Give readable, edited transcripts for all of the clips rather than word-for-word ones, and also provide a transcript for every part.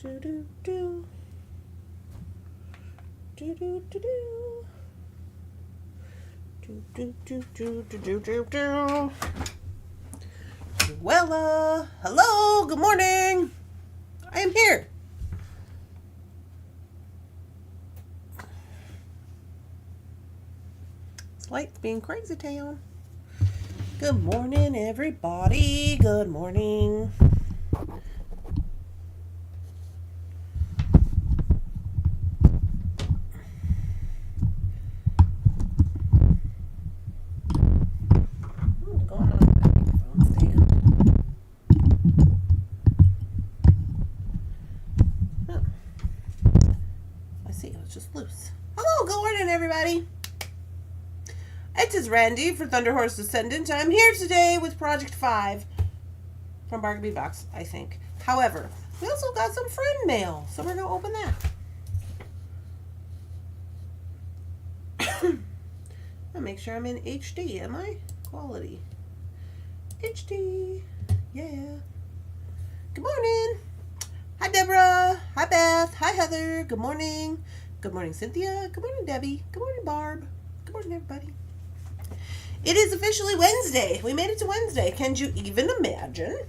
Do do do. Do do do do. Do do do do do do do. Well, hello, good morning. I am here. It's lights being crazy town. Good morning, everybody. Good morning. What's going on with that microphone stand? Oh. I see, it was just loose. Hello, good morning, everybody. It is Randy for Thunderhorse Descendant. I'm here today with Project 5 from Bargain Bead Box, I think. However, we also got some friend mail, so we're going to open that. I'll make sure I'm in HD, am I? Quality. HD. Yeah. Good morning. Hi, Deborah. Hi, Beth. Hi, Heather. Good morning. Good morning, Cynthia. Good morning, Debbie. Good morning, Barb. Good morning, everybody. It is officially Wednesday. We made it to Wednesday. Can you even imagine?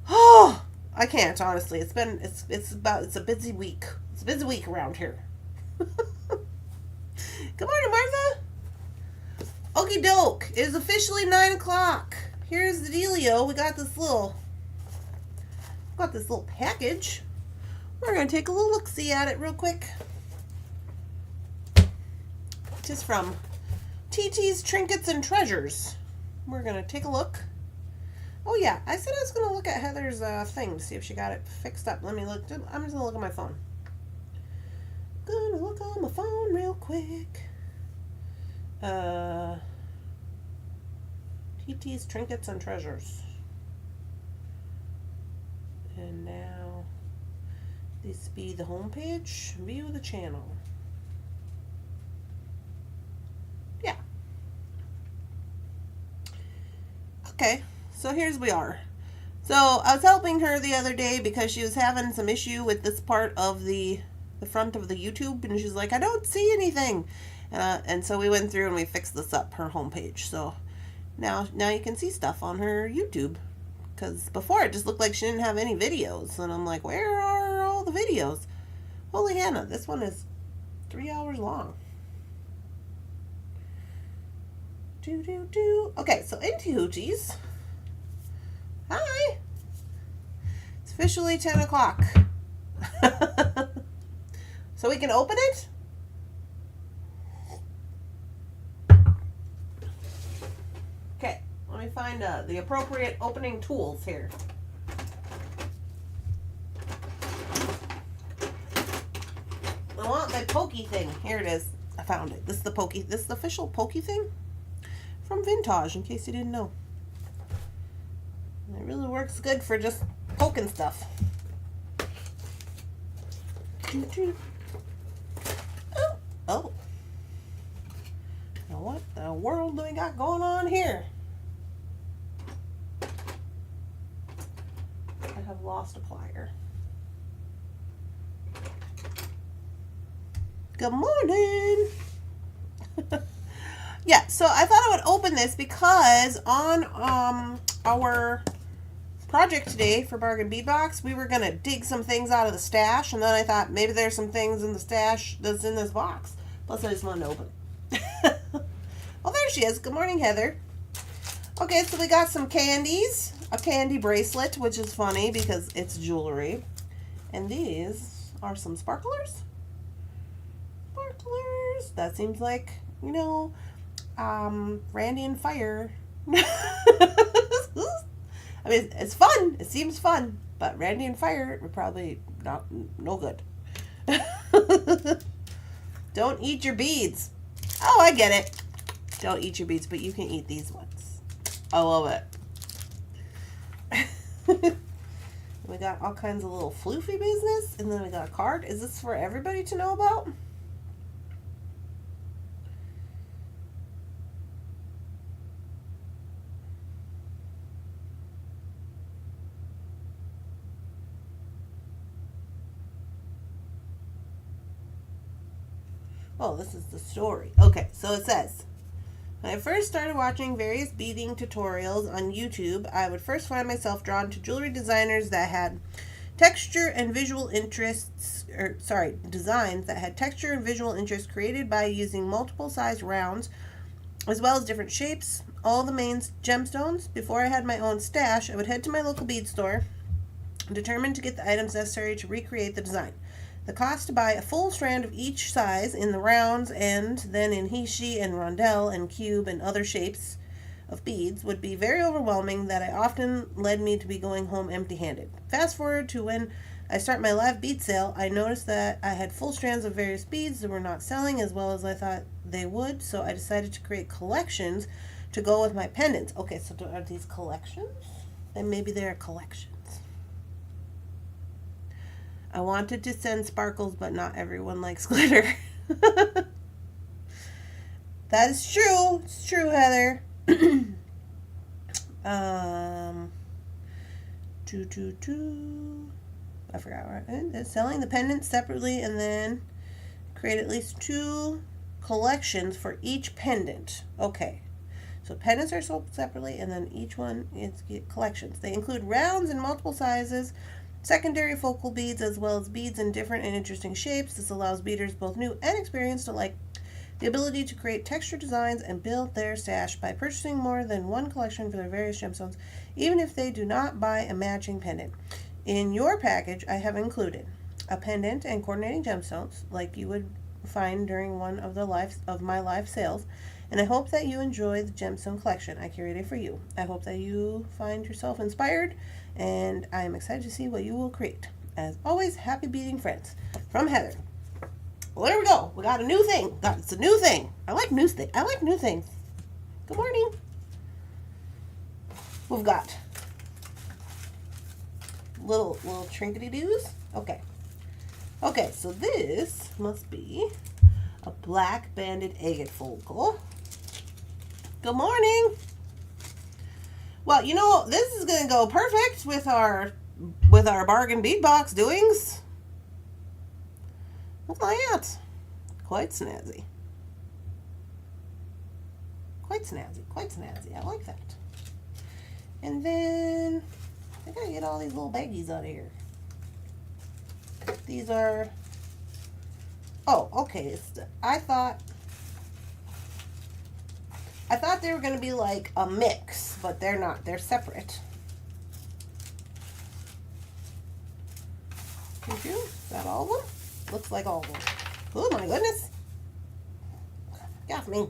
Oh, I can't, honestly. It's a busy week. It's a busy week around here. Good morning, Martha. Okie doke. It is officially 9 o'clock. Here's the dealio. We got this little package. We're gonna take a little look-see at it real quick. Just from TT's Trinkets and Treasures. We're gonna take a look. Oh yeah, I said I was gonna look at Heather's thing to see if she got it fixed up. Let me look. I'm just gonna look at my phone. Gonna look on my phone real quick. TT's Trinkets and Treasures. And now this be the home page. View the channel. Yeah. Okay, so here's we are. So I was helping her the other day because she was having some issue with this part of the front of the YouTube, and she's like, I don't see anything. And so we went through and we fixed this up, her homepage. So now you can see stuff on her YouTube. Because before it just looked like she didn't have any videos. And I'm like, where are all the videos? Holy Hannah, this one is 3 hours long. Okay, so into Hoochies. Hi. It's officially 10 o'clock. So we can open it? Okay, let me find the appropriate opening tools here. I want my pokey thing. Here it is. I found it. This is the official pokey thing from Vintage, in case you didn't know. It really works good for just poking stuff. Oh. Now what the world do we got going on here? I have lost a plier. Good morning. Yeah, so I thought I would open this because on our project today for Bargain Bead Box, we were going to dig some things out of the stash, and then I thought maybe there's some things in the stash that's in this box. Plus, I just wanted to open it. Oh, there she is. Good morning, Heather. Okay, so we got some candies. A candy bracelet, which is funny because it's jewelry. And these are some sparklers. Sparklers. That seems like, you know, Randy and Fire. I mean, it's fun. It seems fun. But Randy and Fire are probably no good. Don't eat your beads. Oh, I get it. Don't eat your beads, but you can eat these ones. I love it. We got all kinds of little floofy business. And then we got a card. Is this for everybody to know about? Oh, this is the story. Okay, so it says, when I first started watching various beading tutorials on YouTube, I would first find myself drawn to jewelry designers that had texture and visual interests, designs that had texture and visual interest created by using multiple sized rounds, as well as different shapes, all the main gemstones. Before I had my own stash, I would head to my local bead store, determined to get the items necessary to recreate the design. The cost to buy a full strand of each size in the rounds and then in heishi and rondelle and cube and other shapes of beads would be very overwhelming that I often led me to be going home empty-handed. Fast forward to when I start my live bead sale, I noticed that I had full strands of various beads that were not selling as well as I thought they would, so I decided to create collections to go with my pendants. Okay, so are these collections? Then maybe they're collections. I wanted to send sparkles, but not everyone likes glitter. That is true. It's true, Heather. I forgot what. Selling the pendants separately and then create at least 2 collections for each pendant. Okay. So pendants are sold separately and then each one is collections. They include rounds in multiple sizes, secondary focal beads, as well as beads in different and interesting shapes. This allows beaders, both new and experienced alike, the ability to create texture designs and build their stash by purchasing more than one collection for their various gemstones, even if they do not buy a matching pendant. In your package, I have included a pendant and coordinating gemstones, like you would find during one of my live sales, and I hope that you enjoy the gemstone collection I curated for you. I hope that you find yourself inspired, and I am excited to see what you will create. As always, happy beading, friends. From Heather. Well, there we go. We got a new thing. It's a new thing. I like new things. Good morning. We've got little trinkety doos. Okay, so this must be a black banded agate focal. Good morning. Well, you know, this is going to go perfect with our Bargain Bead Box doings. Look at that. Quite snazzy. Quite snazzy. I like that. And then I gotta get all these little baggies out of here. These are, oh, okay. I thought they were gonna be like a mix, but they're not. They're separate. Is that all of them? Looks like all of them. Oh my goodness. Got me.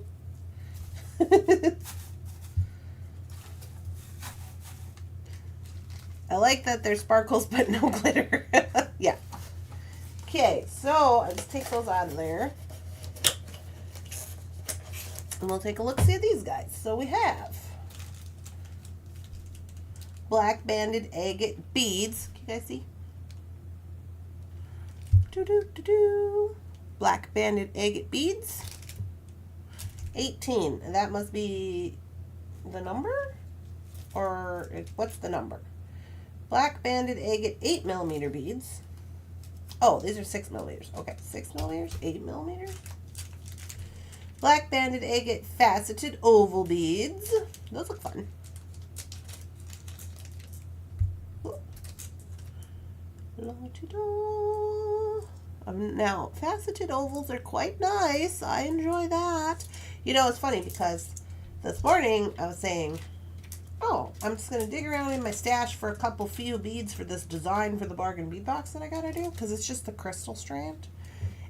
I like that there's sparkles but no glitter. Yeah. Okay, so I just take those out of there. And we'll take a look, see at these guys. So we have black banded agate beads. Can you guys see? Black banded agate beads. 18. And that must be the number? Or what's the number? Black banded agate 8mm beads. Oh, these are 6mm. Okay, 6mm, 8mm. Black banded agate faceted oval beads. Those look fun. Now, faceted ovals are quite nice. I enjoy that. You know, it's funny because this morning I was saying, oh, I'm just going to dig around in my stash for a few beads for this design for the Bargain Bead Box that I got to do, because it's just the crystal strand.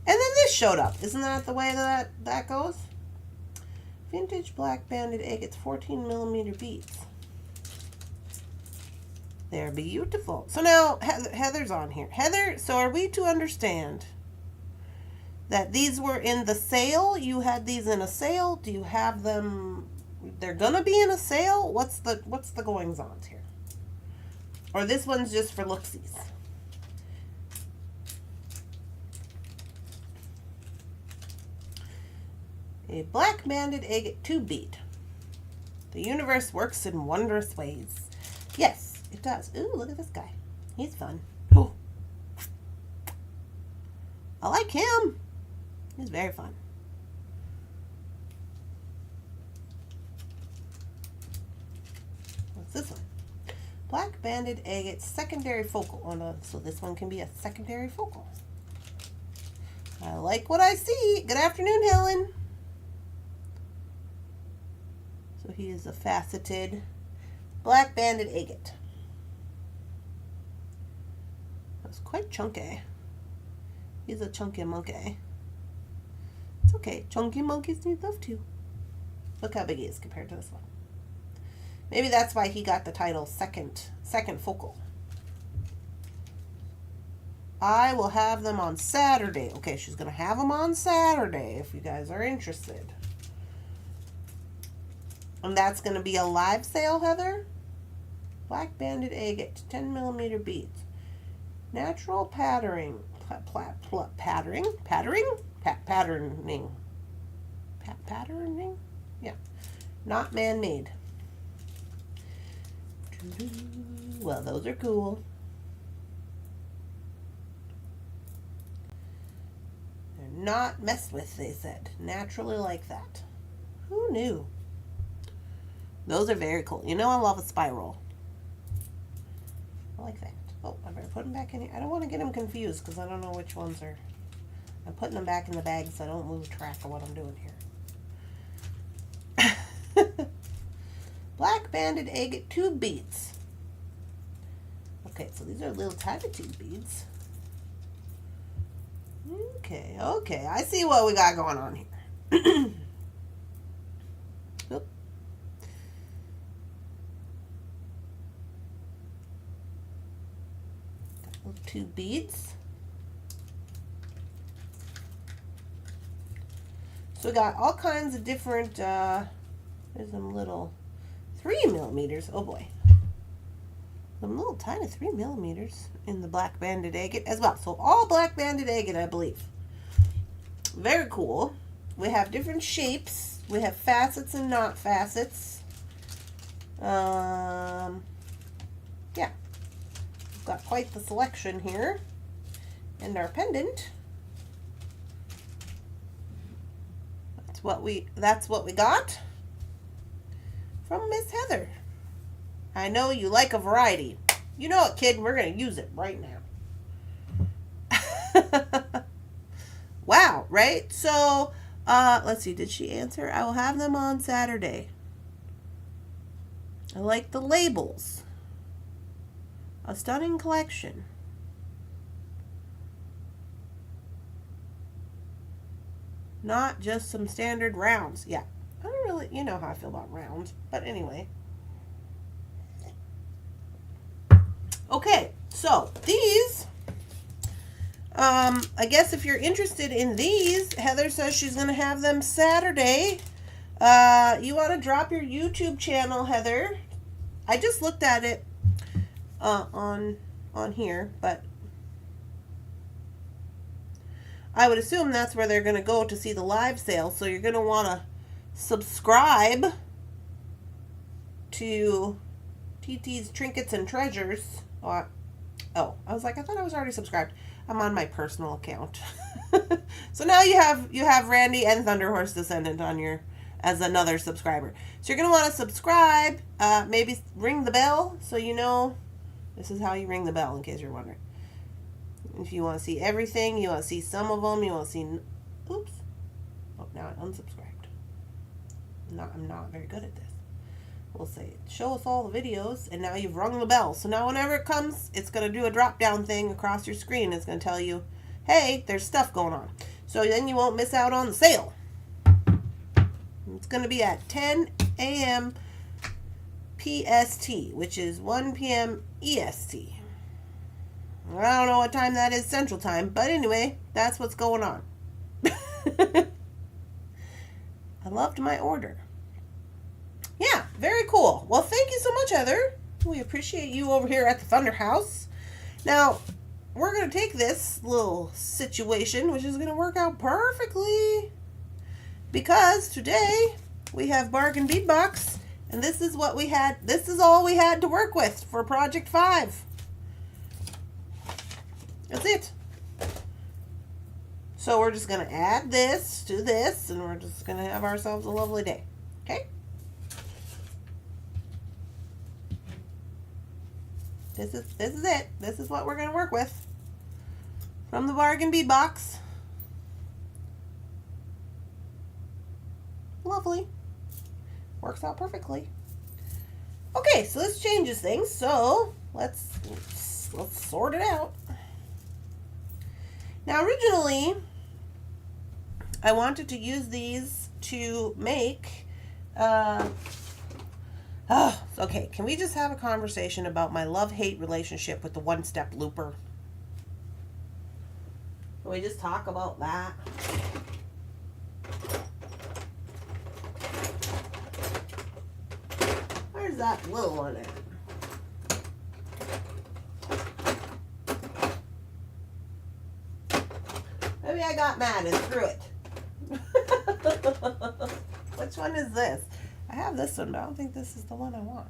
And then this showed up. Isn't that the way that goes? Vintage black banded agates 14mm beads. They're beautiful. So now Heather's on here. Heather, so are we to understand that these were in the sale? You had these in a sale? Do you have them? They're gonna be in a sale? What's the goings on here? Or this one's just for looksies? A black banded agate tube bead. The universe works in wondrous ways. Yes, it does. Ooh, look at this guy. He's fun. Ooh. I like him. He's very fun. What's this one? Black banded agate secondary focal. Oh no, so this one can be a secondary focal. I like what I see. Good afternoon, Helen. So he is a faceted black banded agate. That's quite chunky. He's a chunky monkey. It's okay. Chunky monkeys need love too. Look how big he is compared to this one. Maybe that's why he got the title second focal. I will have them on Saturday. Okay, she's going to have them on Saturday if you guys are interested. And that's going to be a live sale, Heather. Black banded agate, 10 millimeter beads. Natural patterning. Patterning? Yeah. Not man-made. Well, those are cool. They're not messed with, they said. Naturally like that. Who knew? Those are very cool. You know I love a spiral. I like that. Oh, I better put them back in here. I don't want to get them confused because I don't know which ones are. I'm putting them back in the bag so I don't lose track of what I'm doing here. Black banded agate tube beads. Okay, so these are little tiny tube beads. Okay, I see what we got going on here. Oop. Got little tube beads. So we got all kinds of different, there's some little 3 millimeters. Oh boy. Some little tiny 3 millimeters in the black banded agate as well. So all black banded agate, I believe. Very cool. We have different shapes. We have facets and not facets. Yeah. We've got quite the selection here. And our pendant. That's what we got from Miss Heather. I know you like a variety. You know it, kid. We're going to use it right now. Wow, right? So, let's see. Did she answer? I will have them on Saturday. I like the labels. A stunning collection. Not just some standard rounds. Yeah. I don't really, you know how I feel about rounds. But anyway. Okay, so these, I guess if you're interested in these, Heather says she's going to have them Saturday. You want to drop your YouTube channel, Heather. I just looked at it on here, but I would assume that's where they're going to go to see the live sale. So you're going to want to subscribe to TT's Trinkets and Treasures. Oh, I was like, I thought I was already subscribed. I'm on my personal account. So now you have Randy and Thunderhorse Descendant on your as another subscriber. So you're going to want to subscribe, maybe ring the bell so you know. This is how you ring the bell in case you're wondering. If you want to see everything, you want to see some of them, you want to see... Oops. Oh, now I unsubscribed. I'm not very good at this. We'll say, show us all the videos, and now you've rung the bell. So now whenever it comes, it's going to do a drop-down thing across your screen. It's going to tell you, hey, there's stuff going on. So then you won't miss out on the sale. It's going to be at 10 a.m. PST, which is 1 p.m. EST. I don't know what time that is Central Time, but anyway, that's what's going on. I loved my order. Yeah, very cool. Well, thank you so much, Heather. We appreciate you over here at the Thunder House. Now, we're going to take this little situation, which is going to work out perfectly, because today we have Bargain Bead Box, and this is what we had. This is all we had to work with for Project 5. That's it. So we're just going to add this to this, and we're just going to have ourselves a lovely day. Okay? This is it. This is what we're going to work with from the Bargain Bead Box. Lovely. Works out perfectly. Okay, so this changes things. So let's sort it out. Now, originally, I wanted to use these to make. Okay, can we just have a conversation about my love-hate relationship with the one-step looper? Can we just talk about that? Where's that little one at? Maybe I got mad and threw it. Which one is this? I have this one, but I don't think this is the one I want.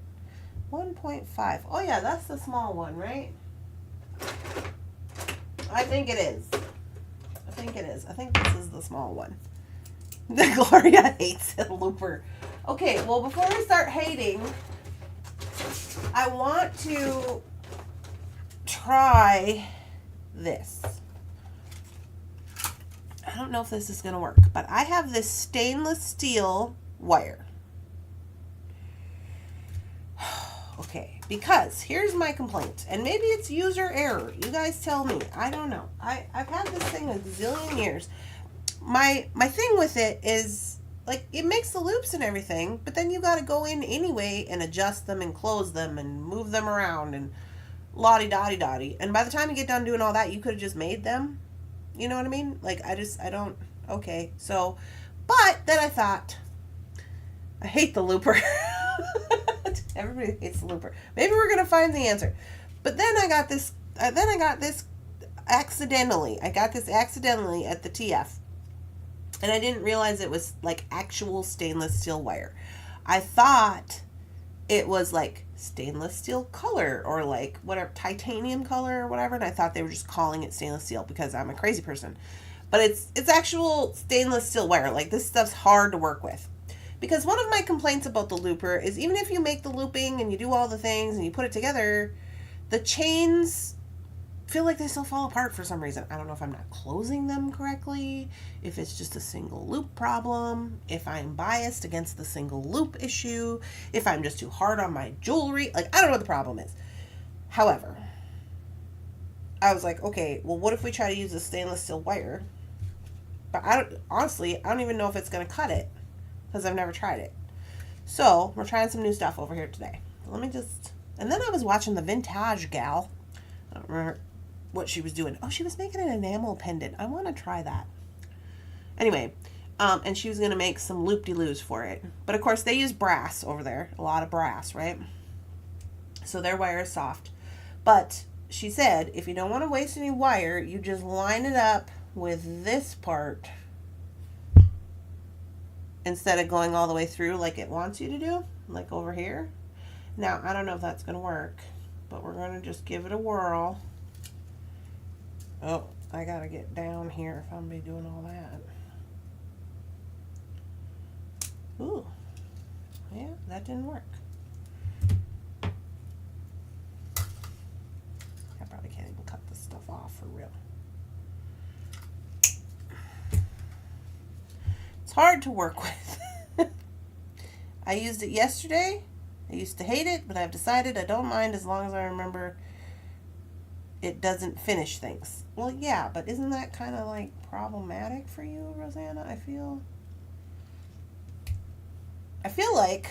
1.5. Oh yeah, that's the small one, right? I think it is. I think this is the small one. Gloria hates a looper. Okay, well, before we start hating, I want to try this. I don't know if this is going to work, but I have this stainless steel wire. Okay, because here's my complaint, and maybe it's user error. You guys tell me. I don't know. I've had this thing a zillion years. My thing with it is, like, it makes the loops and everything, but then you got to go in anyway and adjust them and close them and move them around and lottie-dottie-dottie. And by the time you get done doing all that, you could have just made them. You know what I mean? Like, I don't, okay. So, but then I thought, I hate the looper. Everybody hates the looper. Maybe we're going to find the answer. But then I got this accidentally. I got this accidentally at the TF. And I didn't realize it was like actual stainless steel wire. I thought it was like stainless steel color or like whatever, titanium color or whatever. And I thought they were just calling it stainless steel because I'm a crazy person. But it's actual stainless steel wire. Like, this stuff's hard to work with. Because one of my complaints about the looper is even if you make the looping and you do all the things and you put it together, the chains feel like they still fall apart for some reason. I don't know if I'm not closing them correctly, if it's just a single loop problem, if I'm biased against the single loop issue, if I'm just too hard on my jewelry. Like, I don't know what the problem is. However, I was like, okay, well, what if we try to use a stainless steel wire? But honestly, I don't even know if it's going to cut it because I've never tried it. So we're trying some new stuff over here today. And then I was watching the Vintage gal. I don't remember what she was doing. Oh, she was making an enamel pendant. I want to try that. Anyway, and she was going to make some loop-de-loos for it. But of course, they use brass over there. A lot of brass, right? So their wire is soft. But she said, if you don't want to waste any wire, you just line it up with this part instead of going all the way through like it wants you to do, like over here. Now, I don't know if that's going to work, but we're going to just give it a whirl. Oh, I got to get down here if I'm going to be doing all that. Ooh, yeah, that didn't work. I probably can't even cut this stuff off for real. It's hard to work with. I used it yesterday. I used to hate it, but I've decided I don't mind as long as I remember it doesn't finish things. Well, yeah, but isn't that kind of like problematic for you, Rosanna? I feel like,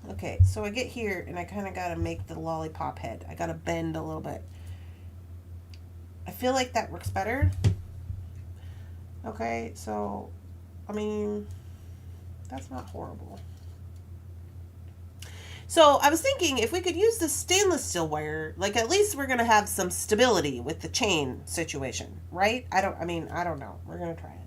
okay, so I get here and I kind of got to make the lollipop head. I got to bend a little bit. I feel like that works better. Okay, so, I mean, that's not horrible. So I was thinking if we could use the stainless steel wire, like at least we're going to have some stability with the chain situation, right? I don't know. We're going to try it.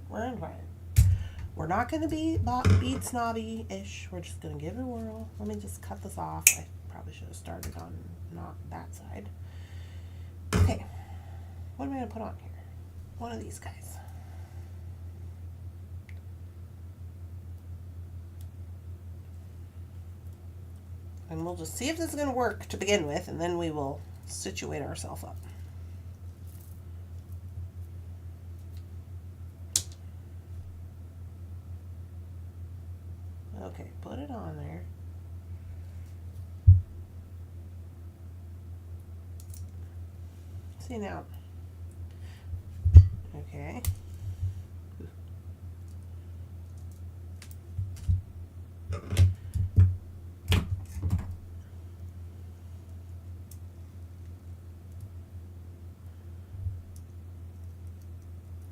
We're not going to be bead snobby-ish. We're just going to give it a whirl. Let me just cut this off. I probably should have started on not that side. Okay. What am I going to put on here? One of these guys. And we'll just see if this is going to work to begin with, and then we will situate ourselves up. Okay, put it on there. See now. Okay.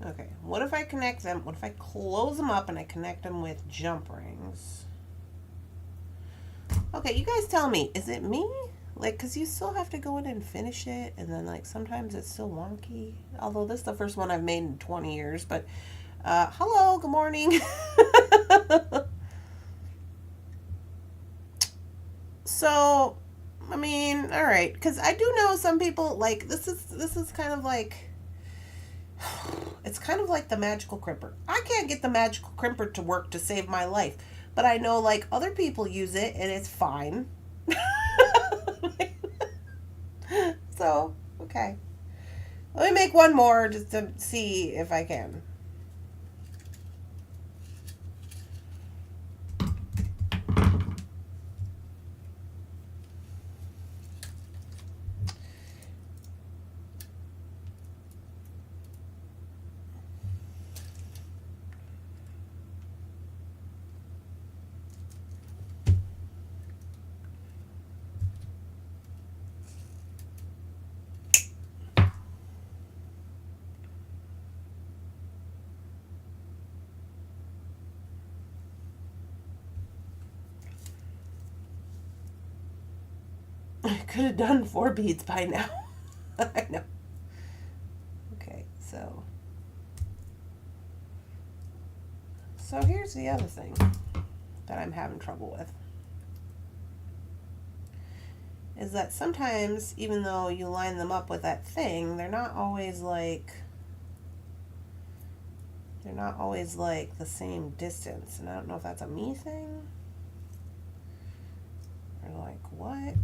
Okay, what if I connect them? What if I close them up and I connect them with jump rings? Okay, you guys tell me, is it me? Like, because you still have to go in and finish it, and then, like, sometimes it's still wonky. Although this is the first one I've made in 20 years, but, hello, good morning. So, I mean, all right, because I do know some people, like, this is kind of like, it's kind of like the magical crimper. I can't get the magical crimper to work to save my life, but I know, like, other people use it, and it's fine. So, okay. Let me make one more just to see if I can. I could have done 4 beads by now. I know. Okay, so here's the other thing that I'm having trouble with. Is that sometimes, even though you line them up with that thing, they're not always like the same distance. And I don't know if that's a me thing. Or like what?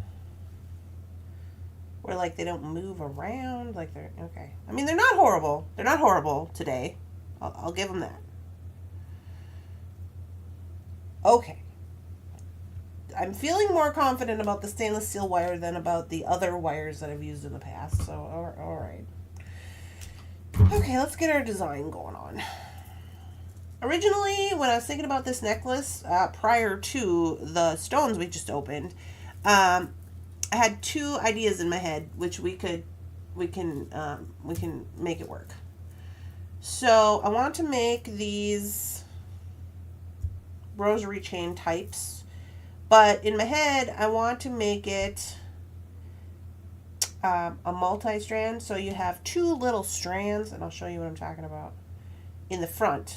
Where like they don't move around, like they're okay. I mean, they're not horrible. They're not horrible today. I'll give them that. Okay. I'm feeling more confident about the stainless steel wire than about the other wires that I've used in the past. So, all right. Okay, let's get our design going on. Originally, when I was thinking about this necklace, prior to the stones we just opened, I had 2 ideas in my head, which we can make it work. So I want to make these rosary chain types, but in my head I want to make it a multi-strand. So you have 2 little strands, and I'll show you what I'm talking about, in the front,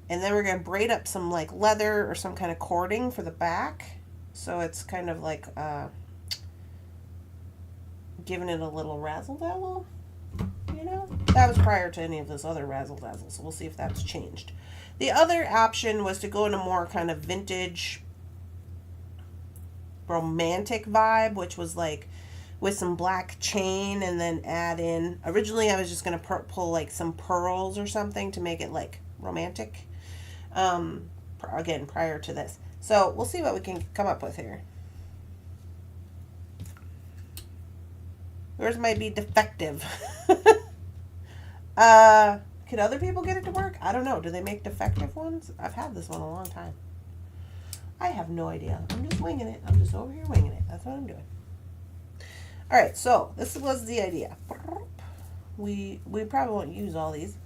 and then we're going to braid up some like leather or some kind of cording for the back, so it's kind of like giving it a little razzle-dazzle, you know? That was prior to any of this other razzle-dazzle, so we'll see if that's changed. The other option was to go in a more kind of vintage, romantic vibe, which was like with some black chain and then add in, originally I was just going to pull like some pearls or something to make it like romantic, again, prior to this. So we'll see what we can come up with here. Yours might be defective. Could other people get it to work? I don't know. Do they make defective ones? I've had this one a long time. I have no idea. I'm just winging it. I'm just over here winging it. That's what I'm doing. All right, so this was the idea. We probably won't use all these,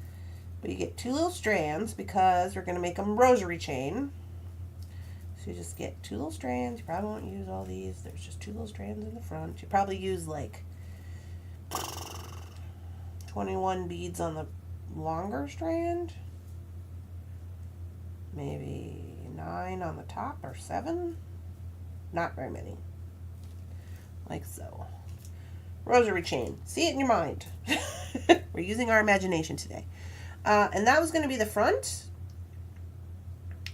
but you get 2 little strands because we're going to make them rosary chain. So you just get 2 little strands. You probably won't use all these. There's just 2 little strands in the front. You probably use like 21 beads on the longer strand, maybe 9 on the top, or 7. Not very many, like so. Rosary chain, see it in your mind. We're using our imagination today. And that was going to be the front.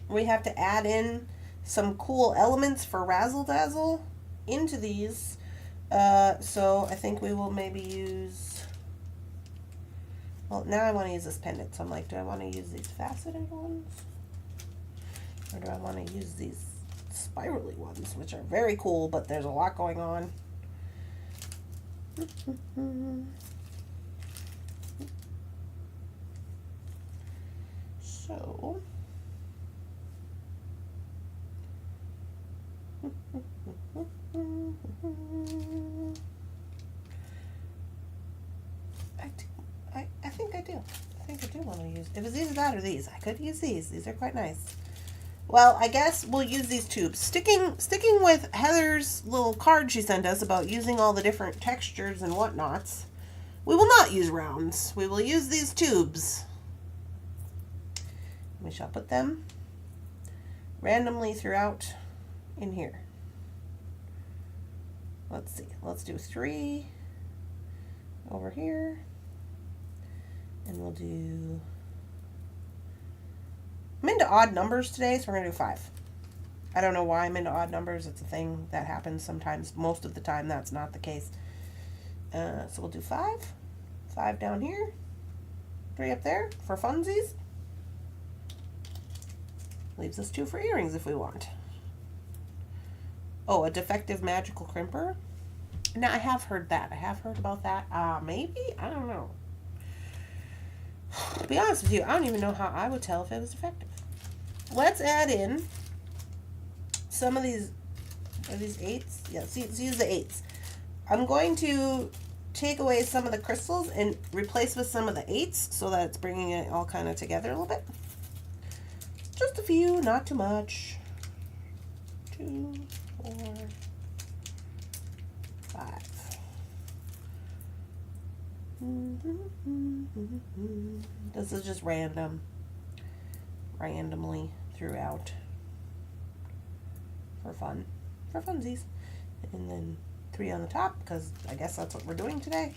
We have to add in some cool elements for razzle dazzle into these So I think we will maybe use, well, now I want to use this pendant. So I'm like, do I want to use these faceted ones? Or do I want to use these spirally ones, which are very cool, but there's a lot going on. So I think I do. I think I do want to use, if it's either that or these, I could use these. These are quite nice. Well, I guess we'll use these tubes. Sticking with Heather's little card she sent us about using all the different textures and whatnots, we will not use rounds. We will use these tubes. We shall put them randomly throughout in here. Let's see. Let's do 3 over here. And we'll do, I'm into odd numbers today, so we're going to do 5. I don't know why I'm into odd numbers. It's a thing that happens sometimes. Most of the time, that's not the case. So we'll do 5. 5 down here. 3 up there for funsies. Leaves us 2 for earrings if we want. Oh, a defective magical crimper. Now, I have heard that. I have heard about that. Maybe? I don't know. To be honest with you, I don't even know how I would tell if it was defective. Let's add in some of these. Are these 8s? Yeah, let's use the 8s. I'm going to take away some of the crystals and replace with some of the 8s so that it's bringing it all kind of together a little bit. Just a few, not too much. 2, 4, 5. This is just randomly throughout for fun, for funsies. And then 3 on the top, because I guess that's what we're doing today.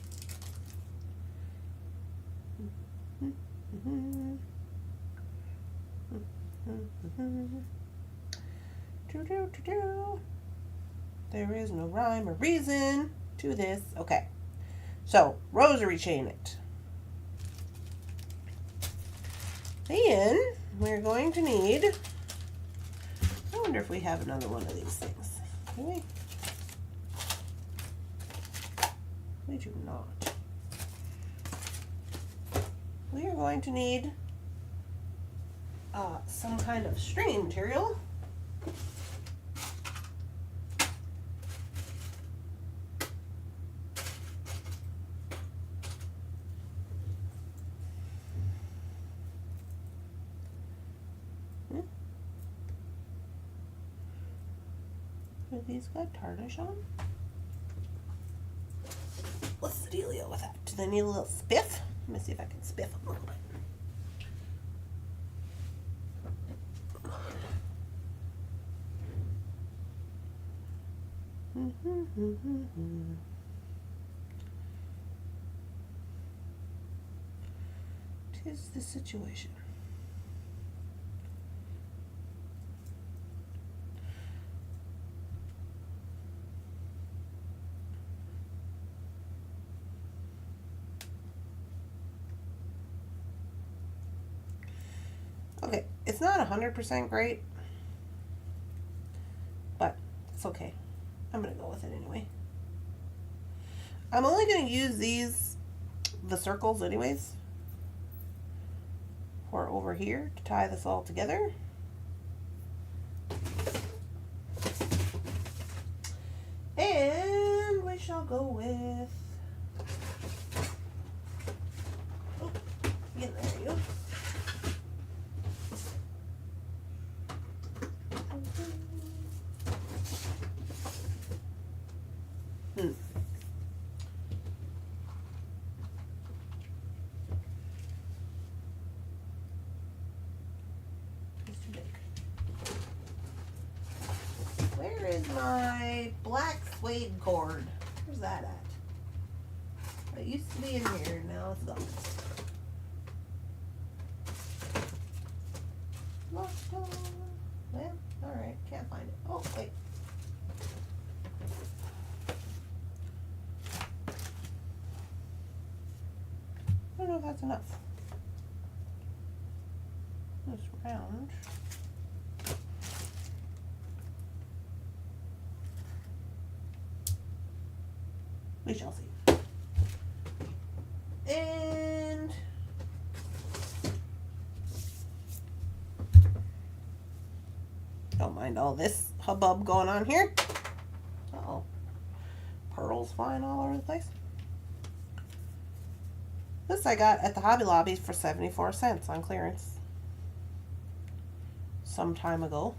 There is no rhyme or reason to this. Okay. So, rosary chain it. Then, we're going to need, I wonder if we have another one of these things. Do we? We do not. We are going to need some kind of stringing material. Have these got tarnish on? What's the dealio with that? Do they need a little spiff? Let me see if I can spiff them a little bit. Tis the situation. Okay, it's not 100% great, but it's okay. I'm going to go with it anyway. I'm only going to use the circles anyways, for over here to tie this all together. And we shall go with, oh, yeah, there you go. Where is my black suede cord? Where's that at? It used to be in here, now it's gone. Lost on. Well, alright, can't find it. Oh, wait. know if that's enough. This round. We shall see. And don't mind all this hubbub going on here. Uh-oh. Pearls flying all over the place. This I got at the Hobby Lobby for 74 cents on clearance some time ago.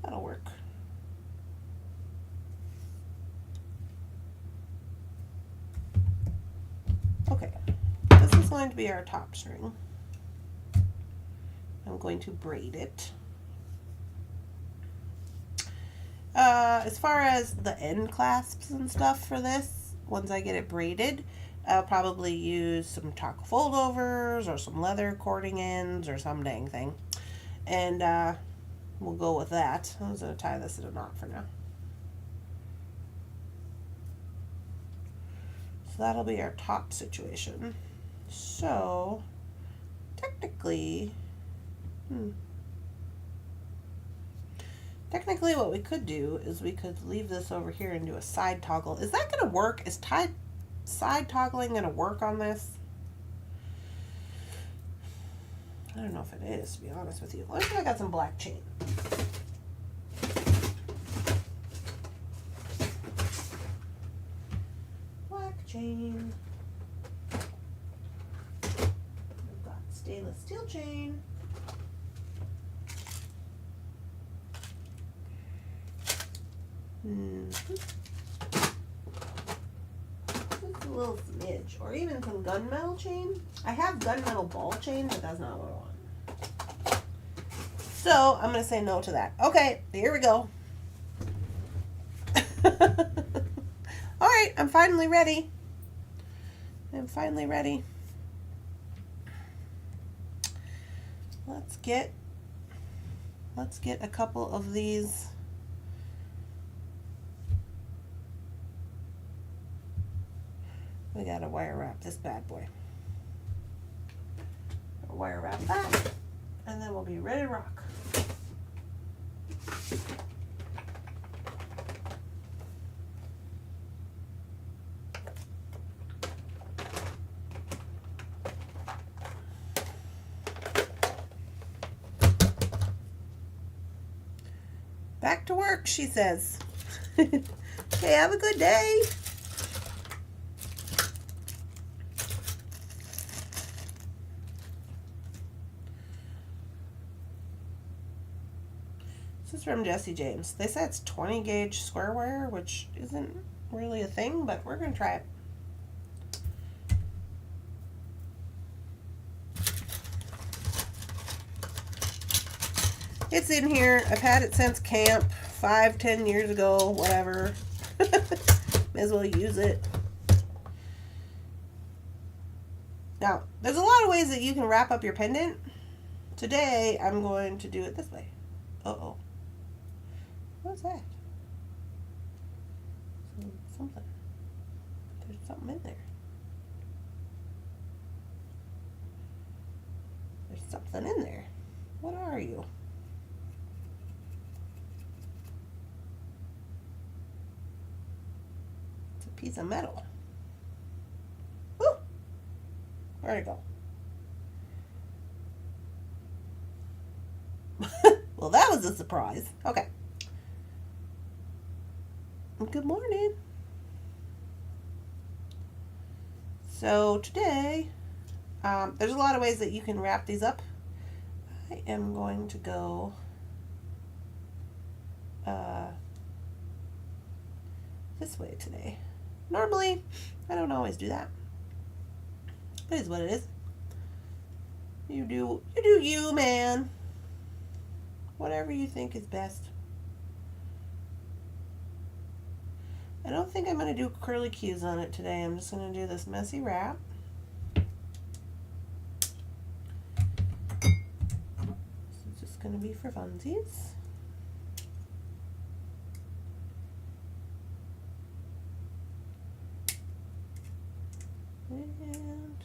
That'll work. Okay, this is going to be our top string. I'm going to braid it. As far as the end clasps and stuff for this, once I get it braided, I'll probably use some taco foldovers or some leather cording ends or some dang thing. And we'll go with that. I'm just going to tie this in a knot for now. So that'll be our top situation. So, technically, technically what we could do is we could leave this over here and do a side toggle. Is that going to work? Is side toggling going to work on this? I don't know if it is, to be honest with you. Let's see if I got some black chain. Black chain. We've got stainless steel chain. Just a little smidge, or even some gunmetal chain. I have gunmetal ball chain, but that's not what I want. So I'm going to say no to that. Okay, here we go. All right, I'm finally ready. I'm finally ready. Let's get a couple of these. We gotta wire wrap this bad boy. Wire wrap that, and then we'll be ready to rock. Back to work, she says. Okay, have a good day. This is from Jesse James. They say it's 20 gauge square wire, which isn't really a thing, but we're going to try it. It's in here. I've had it since camp 5-10 years ago, whatever. May as well use it. Now, there's a lot of ways that you can wrap up your pendant. Today, I'm going to do it this way. Uh-oh. What's that? Something. There's something in there. There's something in there. What are you? It's a piece of metal. Woo! Where'd it go? Well, that was a surprise. Okay. Good morning. So today, there's a lot of ways that you can wrap these up. I am going to go this way today. Normally, I don't always do that. It is what it is. You do you, man. whatever you think is best. I don't think I'm going to do curly cues on it today. I'm just going to do this messy wrap. This is just going to be for funsies. And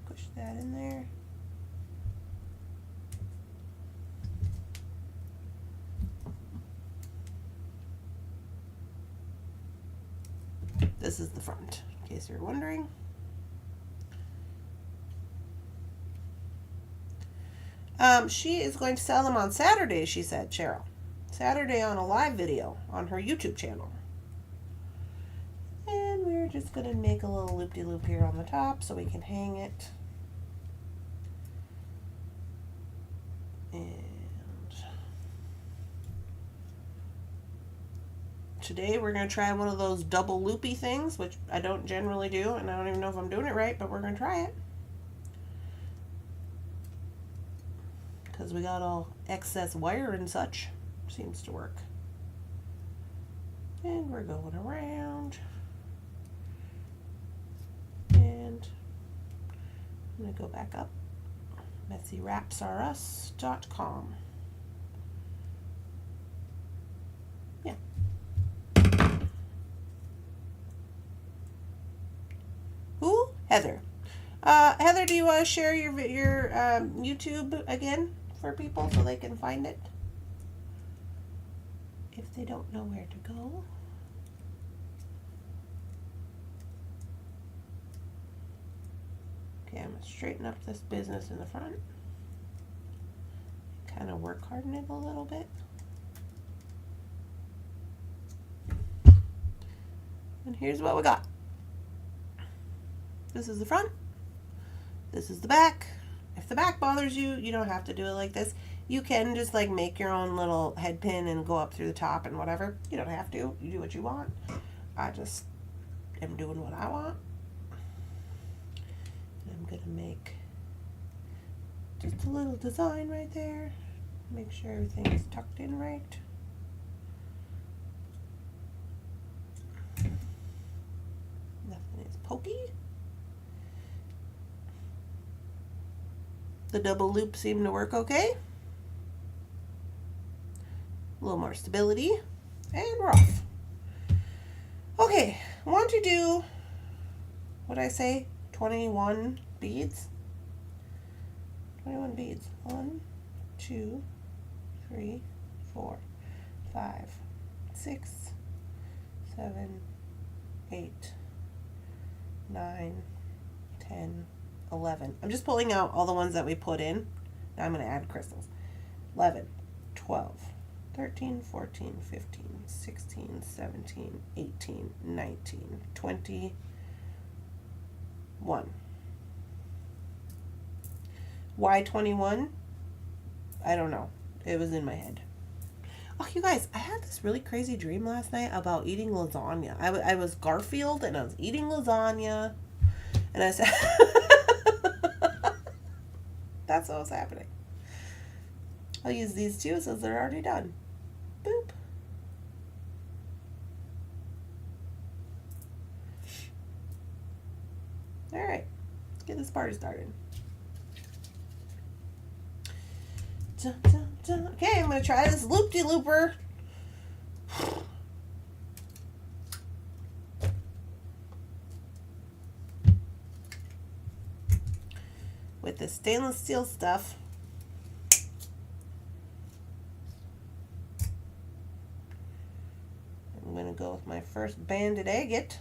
squish that in there. This is the front, in case you're wondering. She is going to sell them on Saturday, she said, Cheryl. Saturday on a live video on her YouTube channel. And we're just going to make a little loop-de-loop here on the top so we can hang it. And today we're going to try one of those double loopy things, which I don't generally do, and I don't even know if I'm doing it right, but we're going to try it. Because we got all excess wire and such. Seems to work. And we're going around. And I'm going to go back up. messywrapsrus.com. Yeah. Who? Heather. Heather, do you want to share your YouTube again for people so they can find it? If they don't know where to go. Okay, I'm going to straighten up this business in the front. Kind of work harden it a little bit. And here's what we got. This is the front. This is the back. If the back bothers you, you don't have to do it like this. You can just like make your own little head pin and go up through the top and whatever. You don't have to. You do what you want. I just am doing what I want. And I'm going to make just a little design right there. Make sure everything is tucked in right. Nothing is pokey. The double loop seemed to work okay. A little more stability, and we're off. Okay, I want to do, what did I say, 21 beads? 21 beads. 1, 2, 3, 4, 5, 6, 7, 8, 9, 10, 11. I'm just pulling out all the ones that we put in. Now I'm going to add crystals. 11, 12, 13, 14, 15, 16, 17, 18, 19, 20, 1. Why 21? I don't know. It was in my head. Oh, you guys, I had this really crazy dream last night about eating lasagna. I was Garfield and I was eating lasagna. And I said, that's what was happening. I'll use these two since they're already done. Boop. All right, let's get this party started. Dun, dun, dun. Okay, I'm going to try this loop-de-looper. With the stainless steel stuff. I'm going to go with my first banded agate.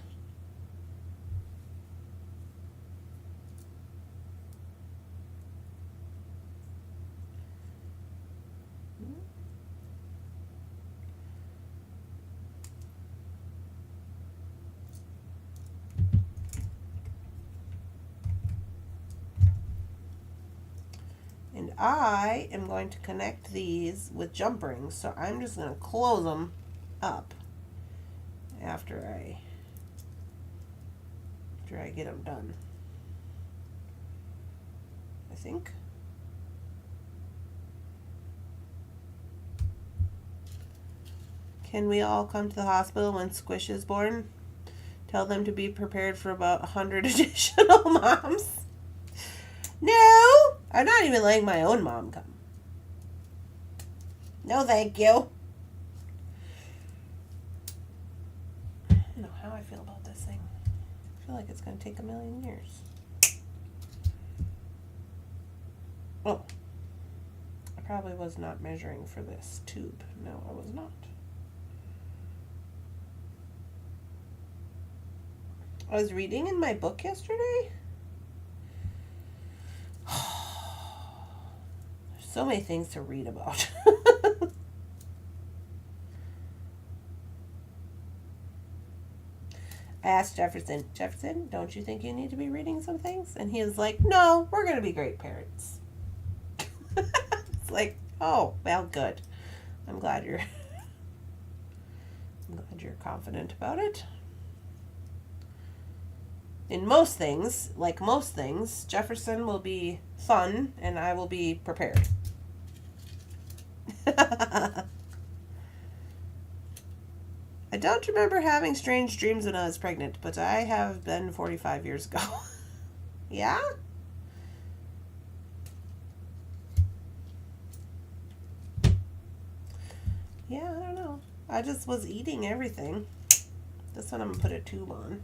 And I am going to connect these with jump rings, so I'm just going to close them up after I get them done. I think. Can we all come to the hospital when Squish is born? Tell them to be prepared for about 100 additional moms. No! I'm not even letting my own mom come. No, thank you. I don't know how I feel about this thing. I feel like it's going to take a million years. Oh. I probably was not measuring for this tube. No, I was not. I was reading in my book yesterday. There's so many things to read about. I asked Jefferson, don't you think you need to be reading some things? And he was like, no, we're going to be great parents. It's like, oh, well, good. I'm glad you're confident about it. In most things, like most things, Jefferson will be fun and I will be prepared. I don't remember having strange dreams when I was pregnant, but I have been 45 years ago. Yeah? Yeah, I don't know. I just was eating everything. This one I'm going to put a tube on.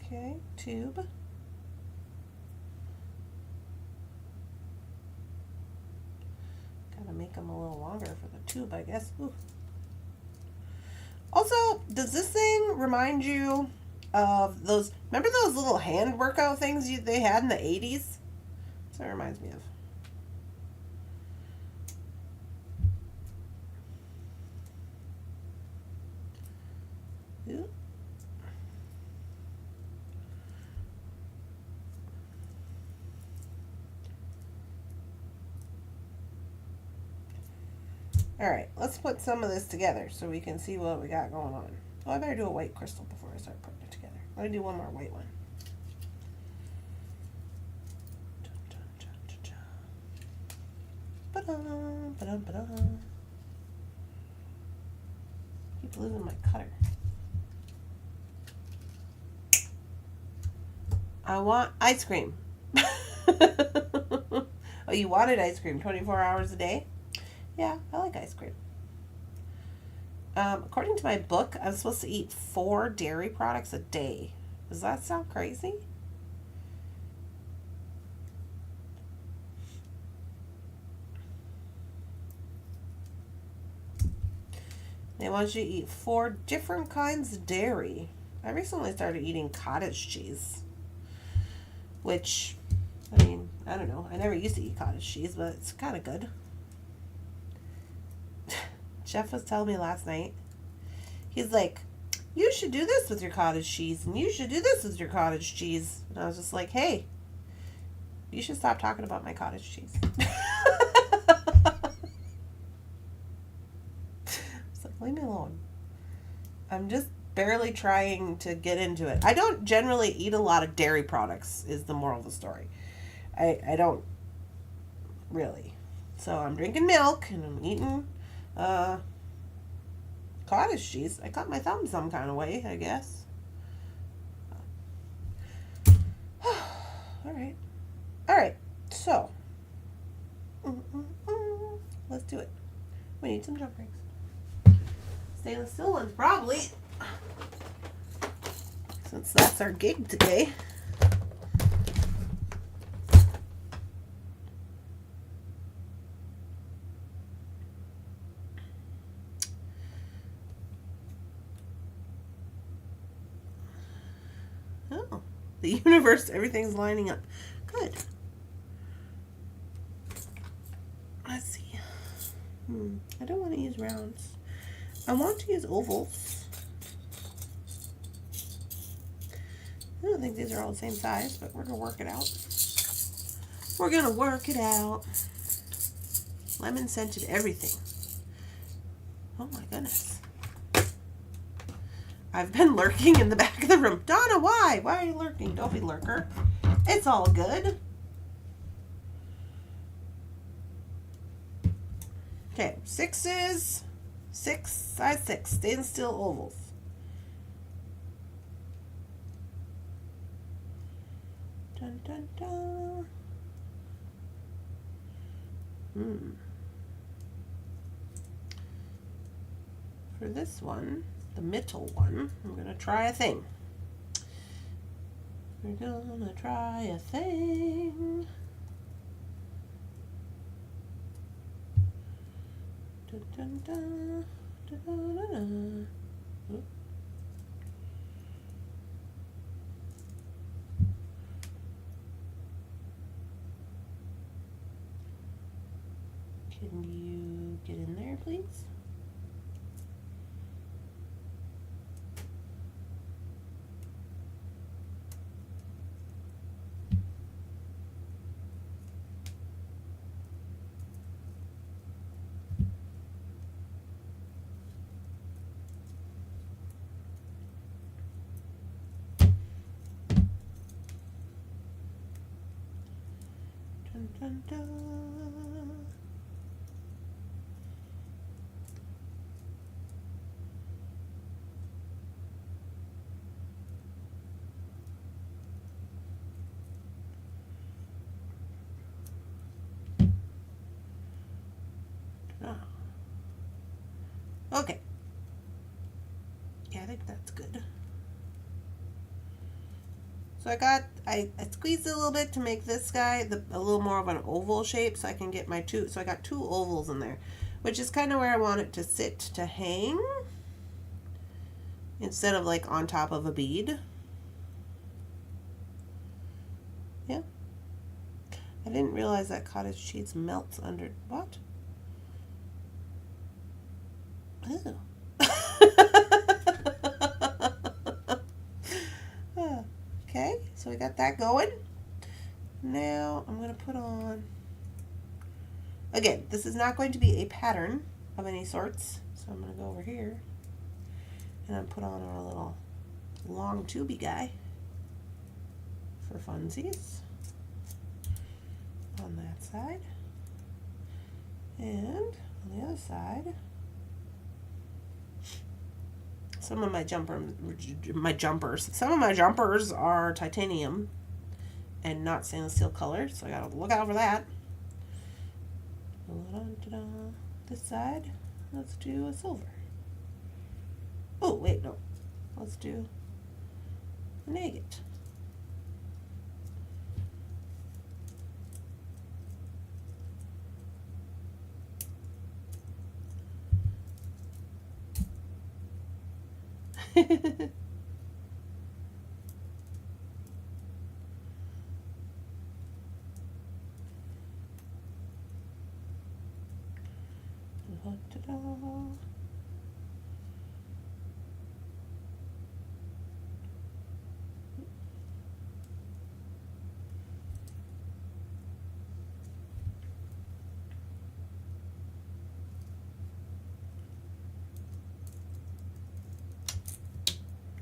Okay, tube. Gotta make them a little longer for the tube, I guess. Ooh. Also, does this thing remind you of those, remember those little hand workout things they had in the 80s? That's what it reminds me of. Ooh. Alright, let's put some of this together so we can see what we got going on. Oh, I better do a white crystal before I start putting it together. Let me do one more white one. Keep losing my cutter. I want ice cream. Oh, you wanted ice cream 24 hours a day? Yeah, I like ice cream. According to my book, I'm supposed to eat 4 dairy products a day. Does that sound crazy? They want you to eat 4 different kinds of dairy. I recently started eating cottage cheese. Which, I mean, I don't know. I never used to eat cottage cheese, but it's kind of good. Jeff was telling me last night, he's like, you should do this with your cottage cheese, and you should do this with your cottage cheese. And I was just like, hey, you should stop talking about my cottage cheese. So leave me alone. I'm just barely trying to get into it. I don't generally eat a lot of dairy products, is the moral of the story. I don't really. So I'm drinking milk, and I'm eating cottage cheese. I cut my thumb some kind of way, I guess. Alright, so let's do it. We need some jump rings. Stainless steel ones, probably, since that's our gig today. Oh, the universe, everything's lining up. Good. Let's see. I don't want to use rounds. I want to use ovals. I don't think these are all the same size, but we're going to work it out. We're going to work it out. Lemon scented everything. Oh my goodness. I've been lurking in the back of the room. Donna, why? Why are you lurking? Don't be lurker. It's all good. Okay, sixes, size 6, stainless steel ovals. Dun, dun, dun. For this one, the middle one, I'm going to try a thing. We're gonna try a thing. Dun, dun, dun, dun, dun, dun. Oop. Can you get in there, please? Dun, dun, dun. Okay. Yeah, I think that's good. So I squeezed it a little bit to make this guy a little more of an oval shape so I can get my two, so I got 2 ovals in there, which is kind of where I want it to sit to hang instead of like on top of a bead. Yeah. I didn't realize that cottage cheese melts under, what? Oh. Okay, so we got that going. Now I'm going to put on, again, this is not going to be a pattern of any sorts, so I'm going to go over here and I'm put on our little long tubey guy for funsies on that side, and on the other side some of my jumpers are titanium and not stainless steel colored, so I gotta look out for that. This side, let's do a silver. Oh wait, no, let's do an agate.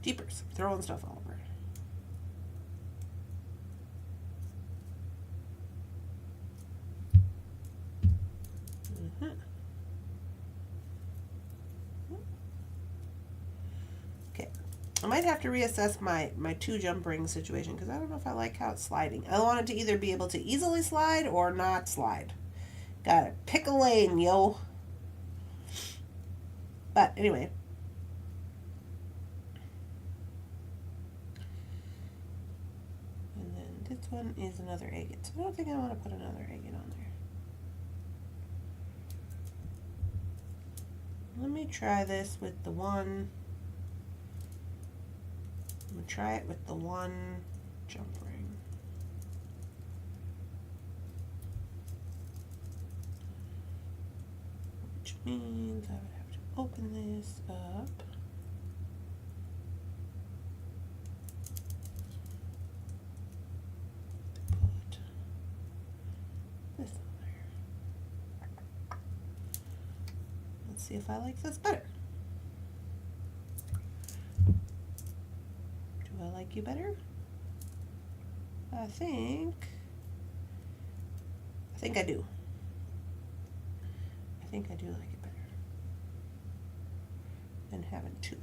Jeepers, throwing stuff all over. Okay, I might have to reassess my 2 jump ring situation because I don't know if I like how it's sliding. I want it to either be able to easily slide or not slide. Gotta pick a lane, yo. But anyway. This one is another agate, so I don't think I want to put another agate on there. Let me try this with the one. I'm going to try it with the one jump ring. Which means I would have to open this up. See if I like this better. Do I like you better? I think I do. I think I do like it better than having two.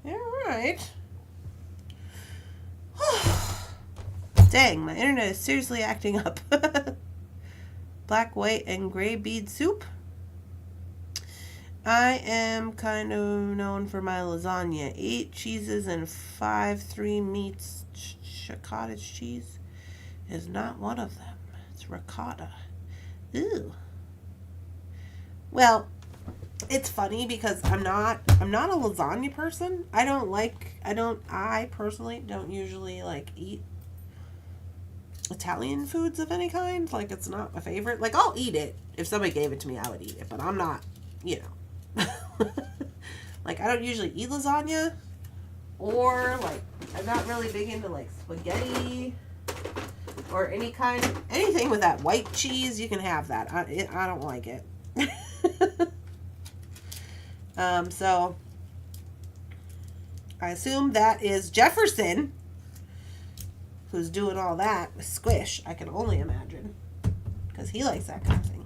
All right. Dang, my internet is seriously acting up. Black, white, and gray bead soup. I am kind of known for my lasagna. 8 cheeses and 5 3 meats. Cottage cheese is not one of them. It's ricotta. Ew. Well, it's funny because I'm not a lasagna person. I personally don't usually like eat Italian foods of any kind. Like, it's not my favorite. Like, I'll eat it. If somebody gave it to me, I would eat it. But I'm not, like, I don't usually eat lasagna. Or, like, I'm not really big into, like, spaghetti. Or anything with that white cheese. You can have that. I don't like it. So, I assume that is Jefferson, who's doing all that with Squish. I can only imagine, because he likes that kind of thing.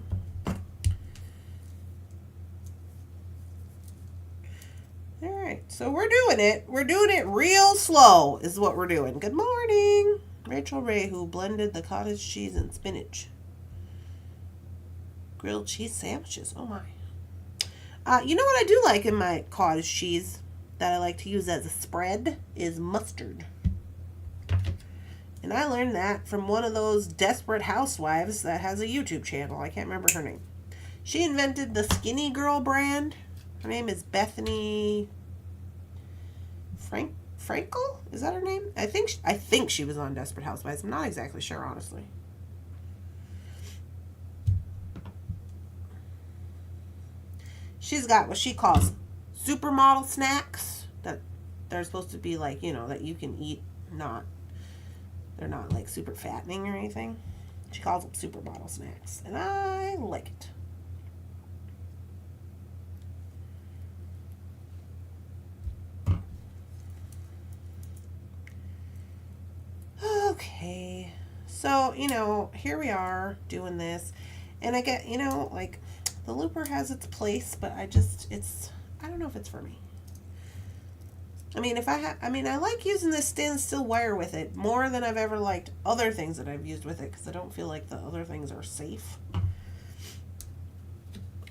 All right, so we're doing it. We're doing it real slow is what we're doing. Good morning, Rachel Ray, who blended the cottage cheese and spinach. Grilled cheese sandwiches. Oh my. You know what I do like in my cottage cheese that I like to use as a spread is mustard. And I learned that from one of those desperate housewives that has a YouTube channel. I can't remember her name. She invented the Skinny Girl brand. Her name is Bethany Frankel? Is that her name? I think she was on Desperate Housewives. I'm not exactly sure, honestly. She's got what she calls supermodel snacks that they're supposed to be like, that you can eat. They're not like super fattening or anything. She calls them supermodel snacks, and I like it. Okay, so here we are doing this, and I get like, the looper has its place, but I don't know if it's for me. I mean, I like using this stainless steel wire with it more than I've ever liked other things that I've used with it, because I don't feel like the other things are safe.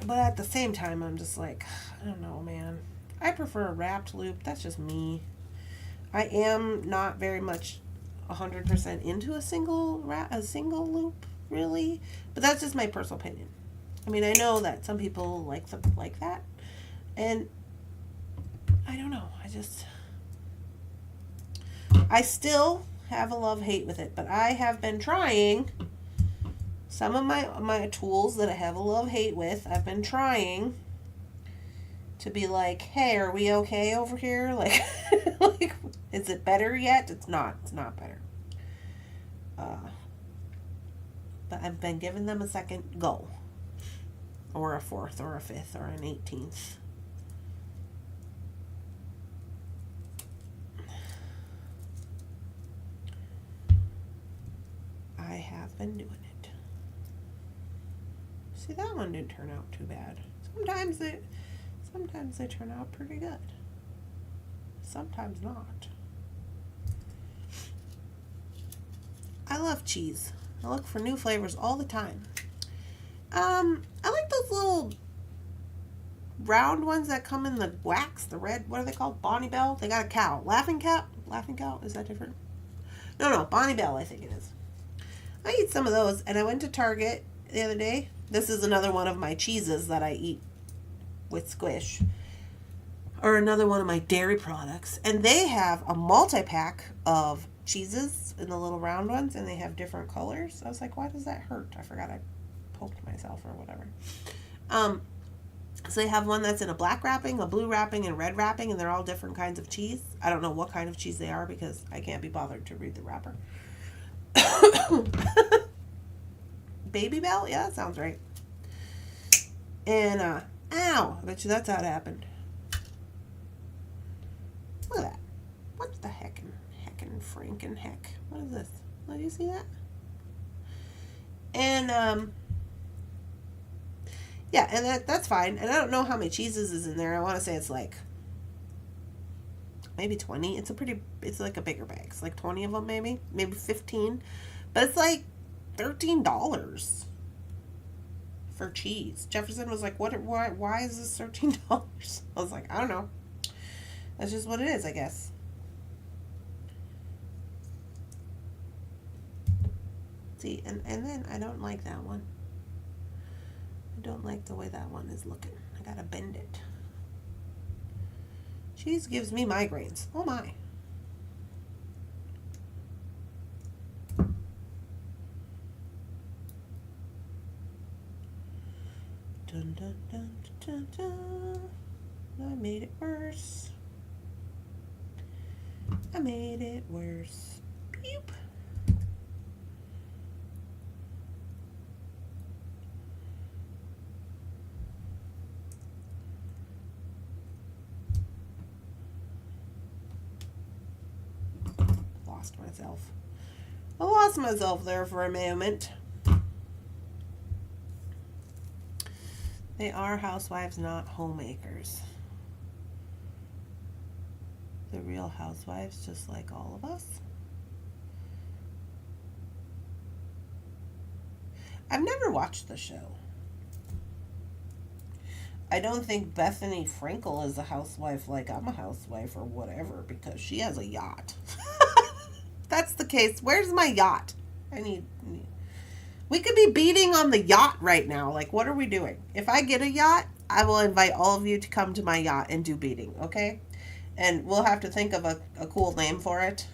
But at the same time, I'm just like, I don't know, man. I prefer a wrapped loop. That's just me. I am not very much 100% into a single loop, really. But that's just my personal opinion. I mean, I know that some people like that, and I don't know. I still have a love-hate with it, but I have been trying some of my tools that I have a love-hate with. I've been trying to be like, hey, are we okay over here? Like, is it better yet? It's not better. But I've been giving them a second go. Or a 4th, or a 5th, or an 18th. I have been doing it. See, that one didn't turn out too bad. Sometimes they turn out pretty good. Sometimes not. I love cheese. I look for new flavors all the time. I like those little round ones that come in the wax, the red, what are they called? Bonnie Bell? They got a cow. Laughing cow? Is that different? No, Bonnie Bell, I think it is. I eat some of those, and I went to Target the other day. This is another one of my cheeses that I eat with Squish. Or another one of my dairy products. And they have a multi-pack of cheeses in the little round ones, and they have different colors. I was like, why does that hurt? I forgot I poked myself or whatever. So they have one that's in a black wrapping, a blue wrapping, and red wrapping, and they're all different kinds of cheese. I don't know what kind of cheese they are because I can't be bothered to read the wrapper. Baby Bell? Yeah, that sounds right. And, ow, I bet you that's how it happened. Look at that. stinking heck. What is this? Do you see that? And, yeah, and that's fine. And I don't know how many cheeses is in there. I want to say it's like maybe 20. It's like a bigger bag. It's like 20 of them maybe 15. But it's like $13 for cheese. Jefferson was like, why is this $13? I was like, I don't know. That's just what it is, I guess. See, and then I don't like that one. I don't like the way that one is looking. I gotta bend it. Cheese gives me migraines. Oh my. Dun, dun, dun, dun, dun. I made it worse. I made it worse. Beep. I lost myself there for a moment. They are housewives, not homemakers. The real housewives, just like all of us. I've never watched the show. I don't think Bethany Frankel is a housewife like I'm a housewife or whatever, because she has a yacht. That's the case. Where's my yacht? We could be beading on the yacht right now. Like, what are we doing? If I get a yacht, I will invite all of you to come to my yacht and do beading, okay? And we'll have to think of a cool name for it.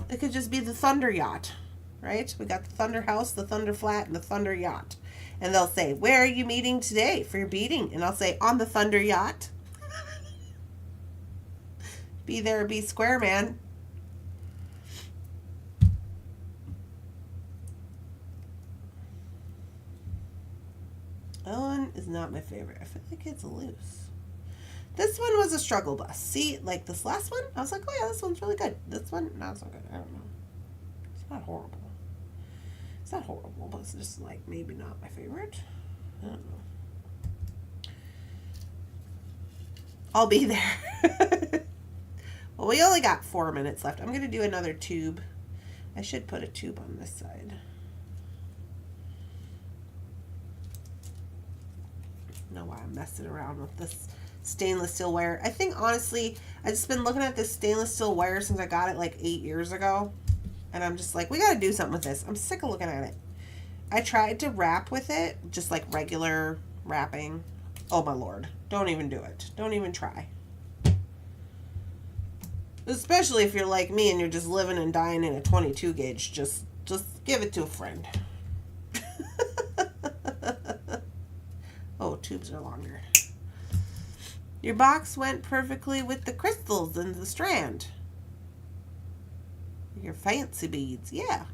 It could just be the Thunder Yacht, right? We got the Thunder House, the Thunder Flat, and the Thunder Yacht. And they'll say, where are you meeting today for your beading? And I'll say, on the Thunder Yacht. Be there, be square, man. That one is not my favorite. I feel like it's loose. This one was a struggle bus. See, like this last one, I was like, oh yeah, this one's really good. This one, not so good. I don't know. It's not horrible. It's not horrible, but it's just like maybe not my favorite. I don't know. I'll be there. Well, we only got 4 minutes left. I'm going to do another tube. I should put a tube on this side. I don't know why I'm messing around with this stainless steel wire. I think, honestly, I've just been looking at this stainless steel wire since I got it like 8 years ago. And I'm just like, we got to do something with this. I'm sick of looking at it. I tried to wrap with it, just like regular wrapping. Oh, my Lord. Don't even do it. Don't even try. Especially if you're like me and you're just living and dying in a 22 gauge. Just give it to a friend. Oh, tubes are longer. Your box went perfectly with the crystals and the strand. Your fancy beads, yeah.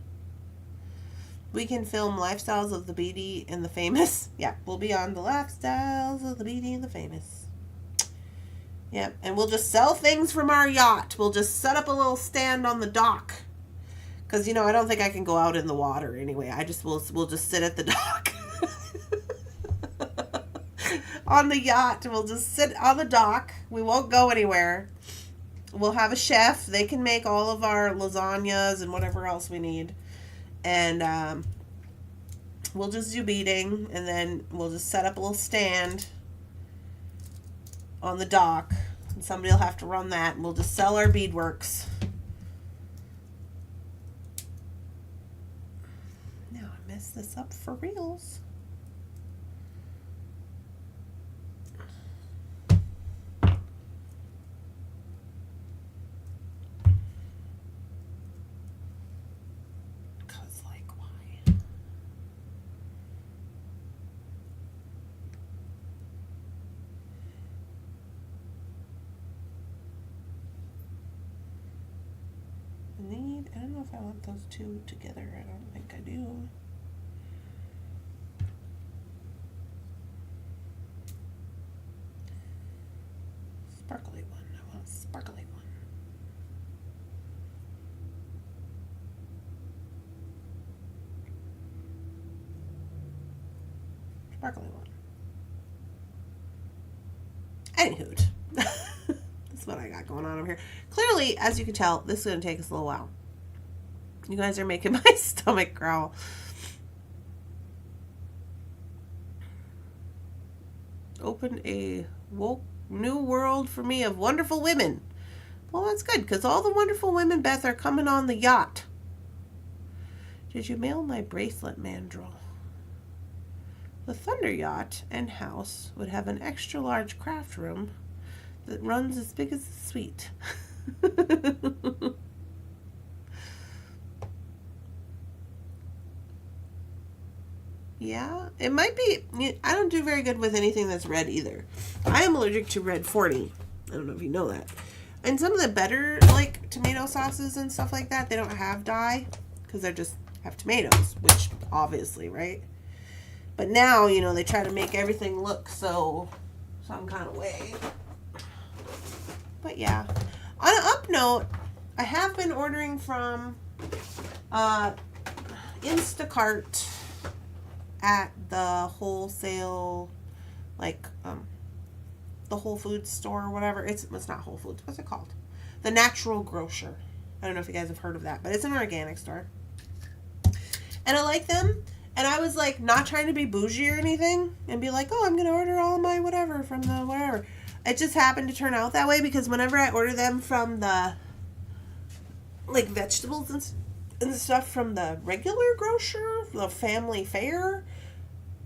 We can film lifestyles of the Beady and the famous. Yeah, we'll be on the lifestyles of the Beady and the famous. Yep, and we'll just sell things from our yacht. We'll just set up a little stand on the dock. Because, you know, I don't think I can go out in the water anyway. We'll just sit at the dock. On the yacht. We'll just sit on the dock. We won't go anywhere. We'll have a chef. They can make all of our lasagnas and whatever else we need. And we'll just do beading. And then we'll just set up a little stand on the dock, and somebody will have to run that, and we'll just sell our beadworks. Now I messed this up for reals. Cause like why? I don't know if I want those two together. I don't think I do. Sparkly one. I want a sparkly one. sparkly one. Anywho, that's what I got going on over here. Clearly, as you can tell, this is going to take us a little while. You guys are making my stomach growl. Open a new world for me of wonderful women. Well, that's good, because all the wonderful women, Beth, are coming on the yacht. Did you mail my bracelet, Mandrill? The Thunder Yacht and house would have an extra large craft room that runs as big as the suite. Yeah, it might be. I don't do very good with anything that's red either. I am allergic to red 40. I don't know if you know that. And some of the better, like, tomato sauces and stuff like that, they don't have dye because they just have tomatoes, which obviously, right? But now, you know, they try to make everything look some kind of way. But yeah. On an up note, I have been ordering from Instacart at the wholesale, like, the Whole Foods store or whatever. It's not Whole Foods. What's it called? The Natural Grocer. I don't know if you guys have heard of that, but it's an organic store. And I like them. And I was, like, not trying to be bougie or anything and be like, oh, I'm going to order all my whatever from the whatever. It just happened to turn out that way because whenever I order them from the, like, vegetables and stuff from the regular grocer, the family fare,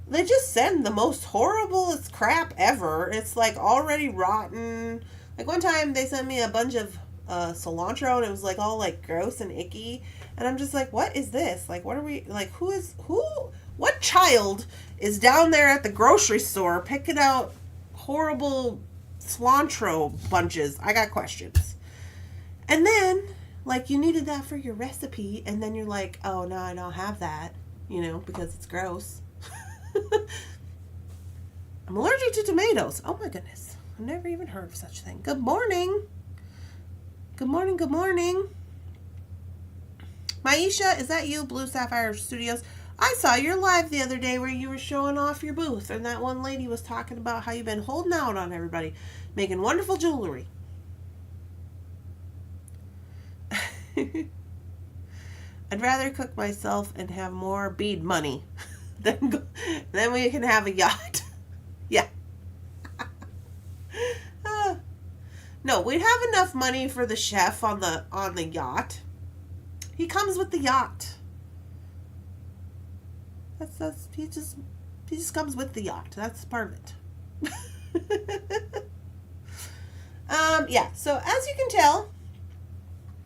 they just send the most horriblest crap ever. It's, like, already rotten. Like, one time they sent me a bunch of cilantro and it was, like, all, like, gross and icky. And I'm just like, what is this? Like, what are we, like, what child is down there at the grocery store picking out horrible cilantro bunches? I got questions. And then, like, you needed that for your recipe, and then you're like, oh, no, I don't have that, you know, because it's gross. I'm allergic to tomatoes. Oh, my goodness. I've never even heard of such a thing. Good morning. Good morning, good morning. Maisha, is that you, Blue Sapphire Studios? I saw your live the other day where you were showing off your booth, and that one lady was talking about how you've been holding out on everybody, making wonderful jewelry. I'd rather cook myself and have more bead money than we can have a yacht. Yeah. No, we'd have enough money for the chef on the yacht. He comes with the yacht. He just comes with the yacht. That's part of it. Yeah, so as you can tell,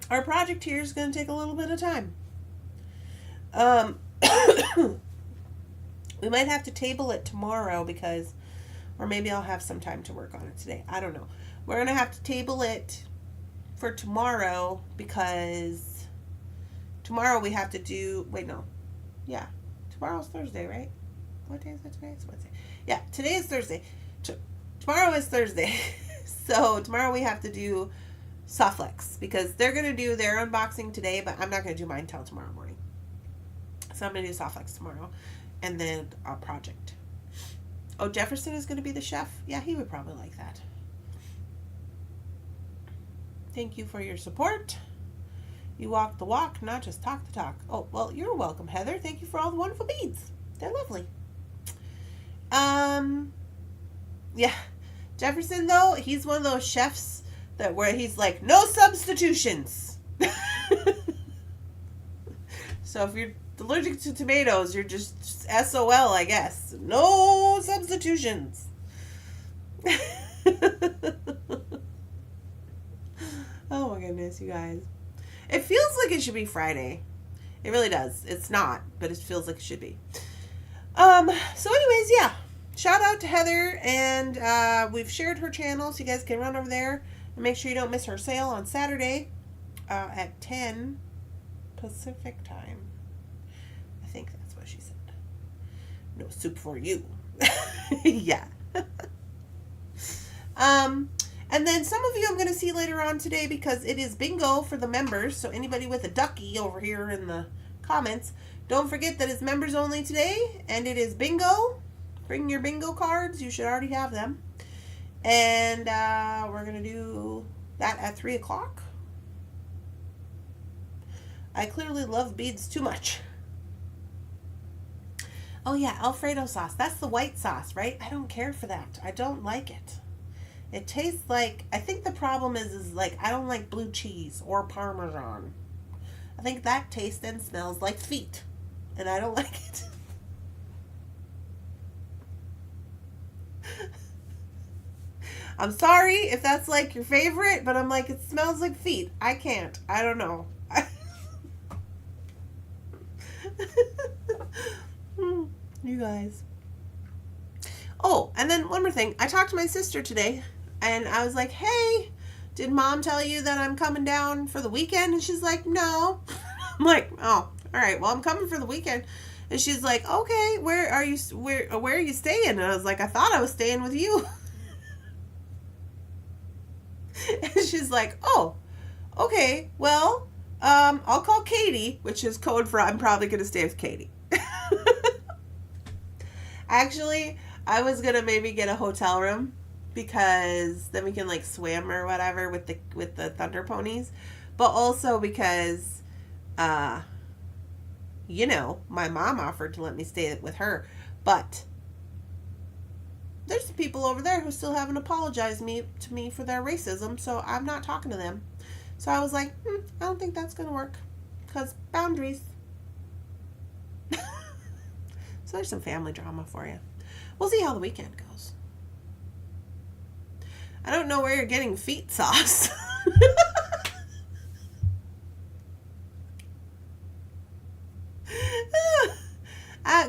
our project here is going to take a little bit of time. We might have to table it tomorrow or maybe I'll have some time to work on it today. I don't know. We're going to have to table it for tomorrow because tomorrow we have to do, tomorrow's Thursday, right? What day is it today? It's Wednesday. Yeah, today is Thursday. Tomorrow is Thursday. So tomorrow we have to do Softflex because they're going to do their unboxing today, but I'm not going to do mine until tomorrow morning. So I'm going to do Softflex tomorrow and then our project. Oh, Jefferson is going to be the chef? Yeah, he would probably like that. Thank you for your support. You walk the walk, not just talk the talk. Oh, well, you're welcome, Heather. Thank you for all the wonderful beads. They're lovely. Yeah. Jefferson, though, he's one of those chefs where he's like, no substitutions. So if you're allergic to tomatoes, you're just SOL, I guess. No substitutions. Oh my goodness, you guys. It feels like it should be Friday. It really does. It's not, but it feels like it should be. So anyways, yeah. Shout out to Heather, and we've shared her channel, so you guys can run over there and make sure you don't miss her sale on Saturday at 10 Pacific time. I think that's what she said. No soup for you. Yeah. And then some of you I'm going to see later on today because it is bingo for the members. So anybody with a ducky over here in the comments, don't forget that it's members only today. And it is bingo bring your bingo cards. You should already have them. And we're going to do that at 3 o'clock. I clearly love beads too much. Oh yeah, Alfredo sauce. That's the white sauce, right? I don't care for that. I don't like it. It tastes like, I think the problem is like, I don't like blue cheese or Parmesan. I think that tastes and smells like feet. And I don't like it. I'm sorry if that's like your favorite, but I'm like, it smells like feet. I can't. I don't know. You guys. Oh, and then one more thing. I talked to my sister today, and I was like, hey, did Mom tell you that I'm coming down for the weekend? And she's like, no. I'm like, oh, all right, well, I'm coming for the weekend. And she's like, okay, where are you staying? And I was like, I thought I was staying with you. And she's like, oh, okay, well, I'll call Katie, which is code for I'm probably going to stay with Katie. Actually, I was going to maybe get a hotel room because then we can like swim or whatever with the thunder ponies. But also because, you know, my mom offered to let me stay with her. But there's some people over there who still haven't apologized to me for their racism, so I'm not talking to them. So I was like, I don't think that's going to work because boundaries. So there's some family drama for you. We'll see how the weekend goes. I don't know where you're getting feet sauce.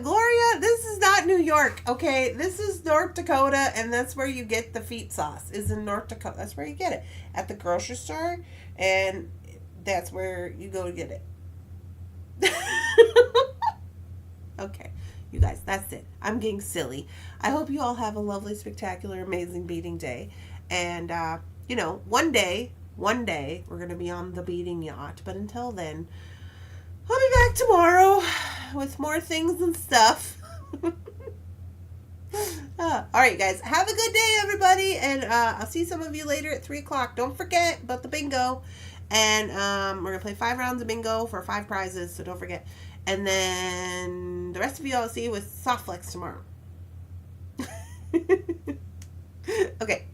Gloria, this is not New York, okay? This is North Dakota, and that's where you get the feet sauce, is in North Dakota. That's where you get it, at the grocery store, and that's where you go to get it. Okay, you guys, that's it. I'm getting silly. I hope you all have a lovely, spectacular, amazing beading day, and, you know, one day, we're going to be on the beading yacht, but until then, I'll be back tomorrow with more things and stuff. All right, guys. Have a good day, everybody. And I'll see some of you later at 3 o'clock. Don't forget about the bingo. And we're going to play 5 rounds of bingo for 5 prizes, so don't forget. And then the rest of you I'll see you with Soft Flex tomorrow. Okay.